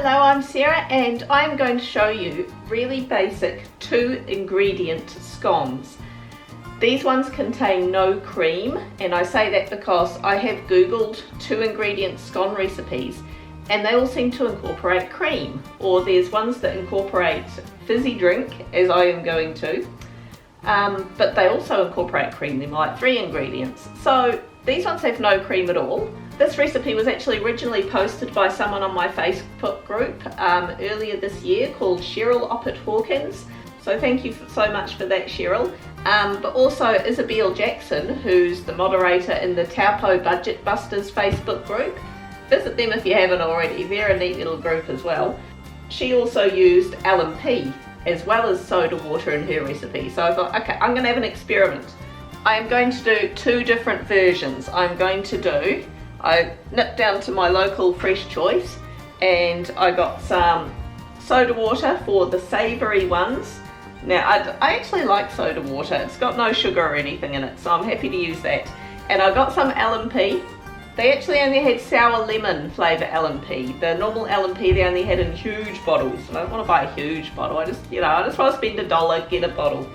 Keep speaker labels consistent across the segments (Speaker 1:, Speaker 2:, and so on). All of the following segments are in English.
Speaker 1: Hello, I'm Sarah and I'm going to show you really basic 2-ingredient scones. These ones contain no cream, and I say that because I have googled 2-ingredient scone recipes and they all seem to incorporate cream, or there's ones that incorporate fizzy drink, as I am going to, but they also incorporate cream. They're like 3 ingredients. So these ones have no cream at all. This recipe was actually originally posted by someone on my Facebook group earlier this year called Cheryl Oppett Hawkins. So thank you so much for that, Cheryl. But also Isabel Jackson, who's the moderator in the Taupo Budget Busters Facebook group. Visit them if you haven't already. They're a neat little group as well. She also used LMP as well as soda water in her recipe. So I thought, okay, I'm going to have an experiment. I am going to do 2 different versions. I nipped down to my local Fresh Choice and I got some soda water for the savoury ones. Now I actually like soda water, it's got no sugar or anything in it, so I'm happy to use that. And I got some LMP. They actually only had sour lemon flavour LMP. The normal LMP they only had in huge bottles, and I don't want to buy a huge bottle. I just want to spend $1, get a bottle.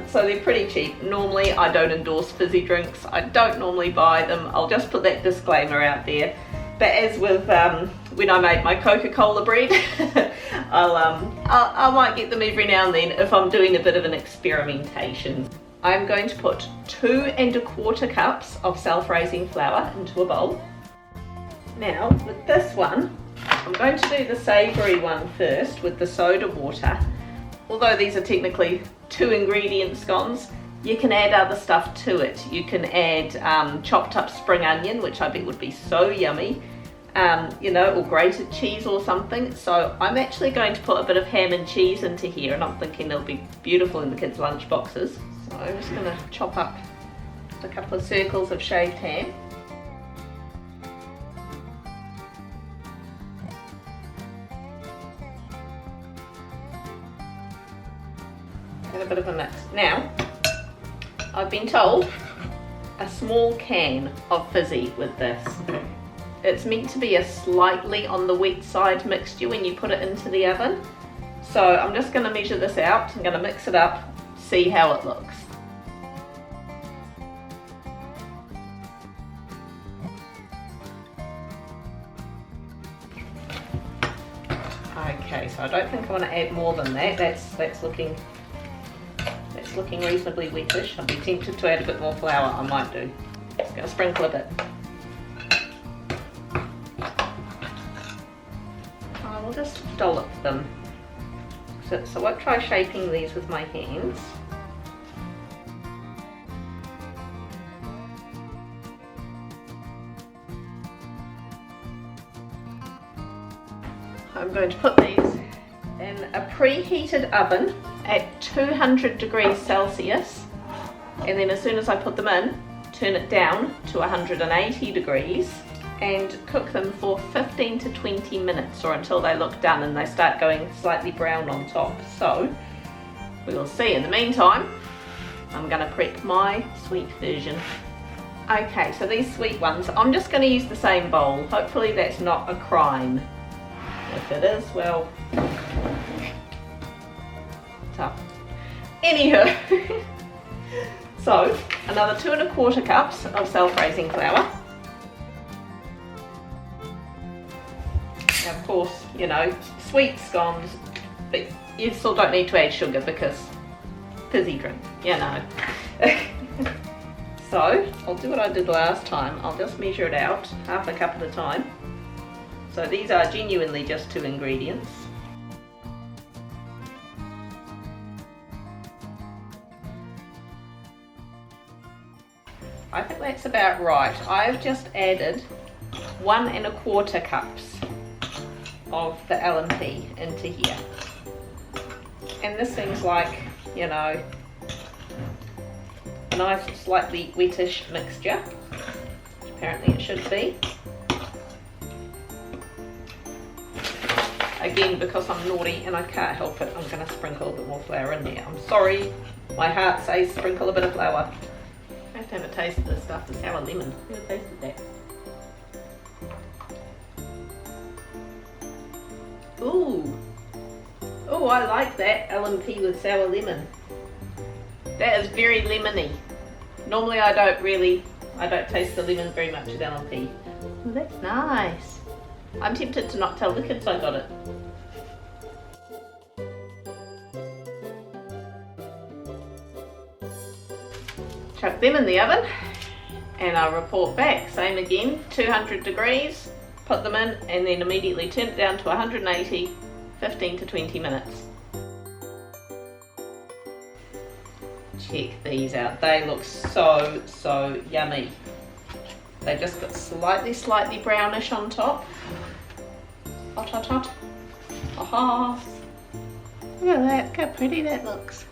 Speaker 1: So they're pretty cheap. Normally I don't endorse fizzy drinks. I don't normally buy them. I'll just put that disclaimer out there. But as with when I made my Coca-Cola bread, I might get them every now and then if I'm doing a bit of an experimentation. I'm going to put 2 1/4 cups of self-raising flour into a bowl. Now with this one, I'm going to do the savoury one first with the soda water. Although these are technically 2-ingredient scones, you can add other stuff to it. You can add chopped up spring onion, which I bet would be so yummy, or grated cheese or something. So I'm actually going to put a bit of ham and cheese into here, and I'm thinking they'll be beautiful in the kids' lunch boxes. So I'm just going to chop up just a couple of circles of shaved ham. And a bit of a mix. Now, I've been told a small can of fizzy with this. It's meant to be a slightly on the wet side mixture when you put it into the oven. So I'm just going to measure this out. I'm going to mix it up, see how it looks. Okay, so I don't think I want to add more than that. That's looking reasonably wettish. I'd be tempted to add a bit more flour. I might do. Just going to sprinkle a bit. I will just dollop them. So I won't try shaping these with my hands. I'm going to put these in a preheated oven at 200 degrees Celsius, and then as soon as I put them in, turn it down to 180 degrees and cook them for 15 to 20 minutes, or until they look done and they start going slightly brown on top. So we will see. In the meantime, I'm going to prep my sweet version. Okay, so these sweet ones, I'm just going to use the same bowl. Hopefully that's not a crime. If it is, well, tough. Anywho, so another 2 1/4 cups of self-raising flour. Now, of course, sweet scones, but you still don't need to add sugar because fizzy drink, So I'll do what I did last time. I'll just measure it out, half a cup at a time. So these are genuinely just 2 ingredients. I think that's about right. I've just added 1 1/4 cups of the LMP into here. And this seems like, a nice slightly wettish mixture, which apparently it should be. Again, because I'm naughty and I can't help it, I'm going to sprinkle a bit more flour in there. I'm sorry, my heart says sprinkle a bit of flour. I have to have a taste of this stuff, the sour lemon. I've never tasted that. Ooh. Oh, I like that LMP with sour lemon. That is very lemony. Normally I don't taste the lemon very much with LMP. Oh, that's nice. I'm tempted to not tell the kids I got it. Chuck them in the oven and I'll report back. Same again, 200 degrees, put them in and then immediately turn it down to 180, 15 to 20 minutes. Check these out, they look so yummy. They just got slightly brownish on top. Hot, hot, hot. Aha! Look at that, look how pretty that looks.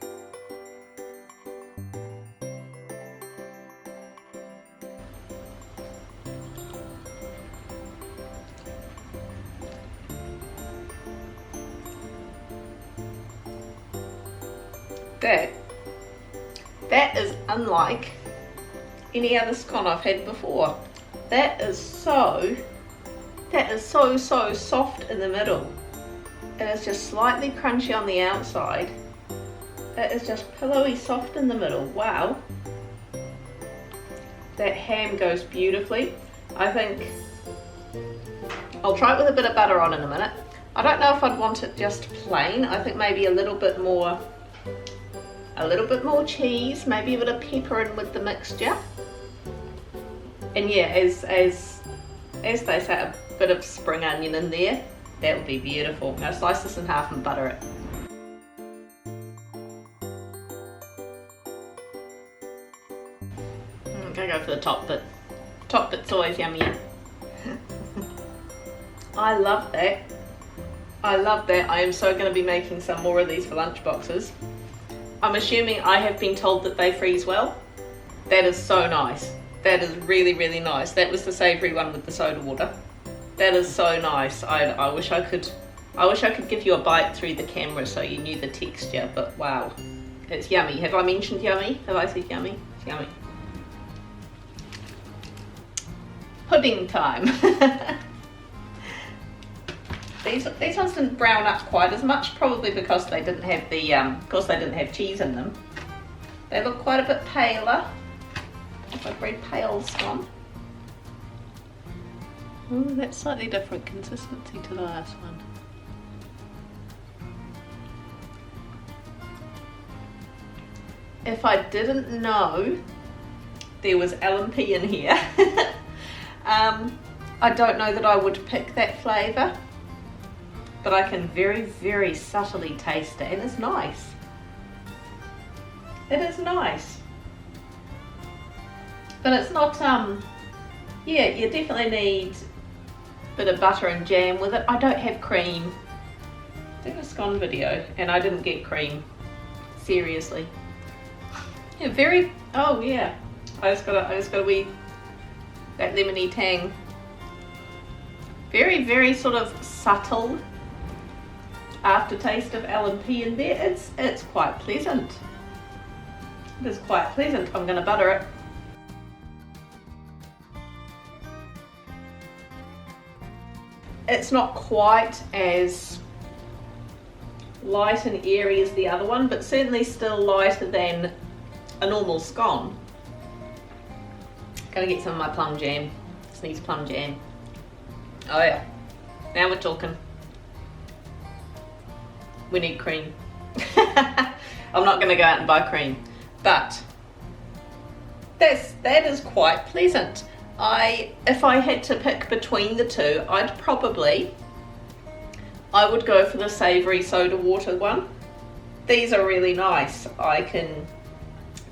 Speaker 1: That is unlike any other scone I've had before. That is so soft in the middle. It is just slightly crunchy on the outside. It is just pillowy soft in the middle. Wow. That ham goes beautifully. I think I'll try it with a bit of butter on in a minute. I don't know if I'd want it just plain. I think maybe a little bit more cheese, maybe a bit of pepper in with the mixture. And yeah, as they say, a bit of spring onion in there. That would be beautiful. Now slice this in half and butter it. I'm gonna go for the top bit. Top bit's always yummy. I love that. I love that. I am so going to be making some more of these for lunch boxes. I'm assuming I have been told that they freeze well. That is so nice. That is really nice. That was the savoury one with the soda water. That is so nice. I wish I could give you a bite through the camera so you knew the texture, but wow. It's yummy. Have I mentioned yummy? Have I said yummy? It's yummy. Pudding time. These ones didn't brown up quite as much, probably because they didn't have cheese in them. They look quite a bit paler. Like a very pale scone. Ooh, that's slightly different consistency to the last one. If I didn't know there was LMP in here, I don't know that I would pick that flavour. But I can very subtly taste it, and it's nice. It is nice. But it's not, yeah, you definitely need a bit of butter and jam with it. I don't have cream. I did a scone video and I didn't get cream. Seriously. Yeah, oh yeah. I just got a wee, that lemony tang. Very sort of subtle aftertaste of LMP in there. It's quite pleasant. It is quite pleasant. I'm going to butter it. It's not quite as light and airy as the other one, but certainly still lighter than a normal scone. Gonna get some of my plum jam. This needs plum jam. Oh yeah. Now we're talking. We need cream. I'm not going to go out and buy cream, but that is quite pleasant. If I had to pick between the two, I would go for the savoury soda water one. These are really nice. I can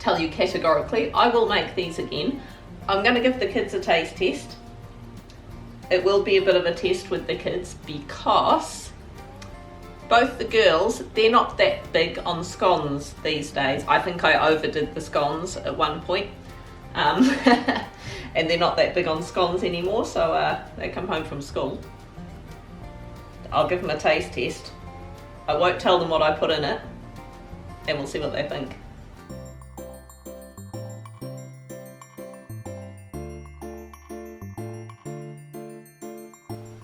Speaker 1: tell you categorically, I will make these again. I'm going to give the kids a taste test. It will be a bit of a test with the kids because both the girls, they're not that big on scones these days. I think I overdid the scones at one point. And they're not that big on scones anymore, so they come home from school. I'll give them a taste test. I won't tell them what I put in it, and we'll see what they think.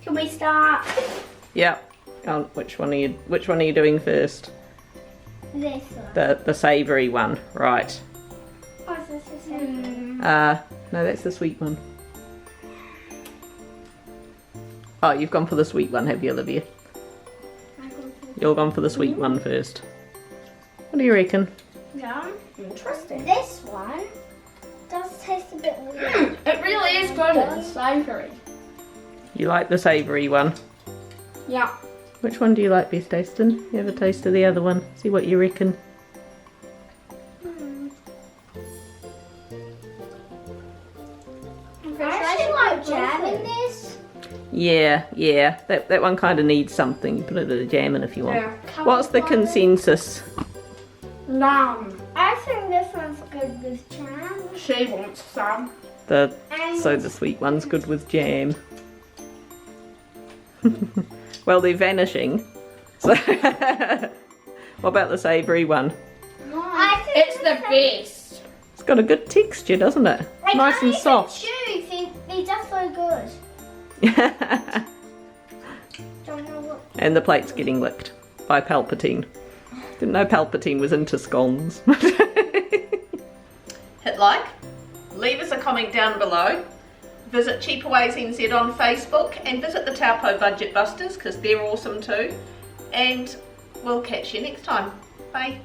Speaker 2: Can we start?
Speaker 1: Yeah. Oh, which one are you doing first?
Speaker 2: This one.
Speaker 1: The savoury one, right.
Speaker 2: Oh, is this the same?
Speaker 1: No, that's the sweet one. Oh, you've gone for the sweet one, have you, Olivia? You're gone for the sweet one first. What do you reckon?
Speaker 2: Yeah.
Speaker 3: Interesting.
Speaker 2: This one does taste a bit weird.
Speaker 3: It really is good and savoury.
Speaker 1: You like the savoury one?
Speaker 3: Yeah.
Speaker 1: Which one do you like best, Aston? You have a taste of the other one. See what you reckon.
Speaker 2: I actually like jam in this.
Speaker 1: Yeah. That one kind of needs something. You put a bit of jam in if you want.
Speaker 3: Yeah.
Speaker 1: What's the consensus?
Speaker 3: Nom.
Speaker 2: I think this one's good with jam.
Speaker 3: She wants some.
Speaker 1: So the sweet one's good with jam. Well, they're vanishing. So what about the savoury one?
Speaker 2: I think
Speaker 3: It's the best.
Speaker 1: It's got a good texture, doesn't it?
Speaker 2: I
Speaker 1: Nice
Speaker 2: can't
Speaker 1: and
Speaker 2: even
Speaker 1: soft.
Speaker 2: choose. They're just so good. Don't know what.
Speaker 1: And the plate's getting licked by Palpatine. Didn't know Palpatine was into scones. Hit like, leave us a comment down below, visit Cheaper Ways NZ on Facebook, and visit the Taupo Budget Busters because they're awesome too. And we'll catch you next time. Bye.